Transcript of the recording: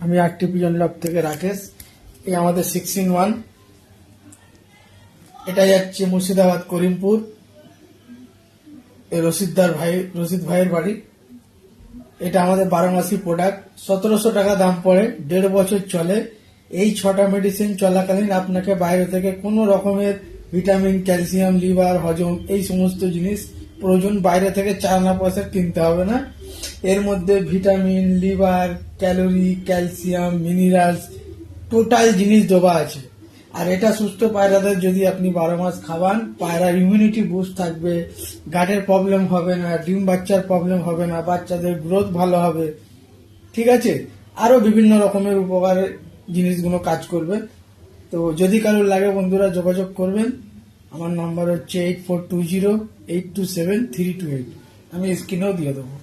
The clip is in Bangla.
আমি আরটি পিজন লব থেকে রাকেশ। এই আমাদের 6-in-1, এটা যাচ্ছে মুর্শিদাবাদ করিমপুর, এই রশিদ ভাইয়ের বাড়ি। এটা আমাদের 12 মাসি প্রোডাক্ট, 1700 টাকা দাম পড়ে, 1.5 বছর চলে। এই 6টা মেডিসিন চলাকালীন আপনাকে বাইরে থেকে কোনো রকমের ভিটামিন, ক্যালসিয়াম, লিভার, হজম এই সমস্ত জিনিস প্রয়োজন বাইরে থেকে 4 আনা পয়সা কিনতে হবে না। এর মধ্যে vitamin, liver, calorie, calcium, minerals total জিনিস দেওয়া আছে। আর এটা সুস্থ পায়রাদের যদি আপনি 12 মাস খাওয়ান, পায়রার ইমিউনিটি বুস্ট থাকবে, গাটের প্রবলেম হবে না, ডিম বাচ্চার প্রবলেম হবে না, বাচ্চাদের গ্রোথ ভালো হবে, ঠিক আছে। আরো বিভিন্ন রকমের উপকারের জিনিসগুলো কাজ করবে। তো যদি কারোর লাগে বন্ধুরা যোগাযোগ করবেন। আমার নাম্বার হচ্ছে 8420827328। আমি স্ক্রিনেও দিয়ে দেবো।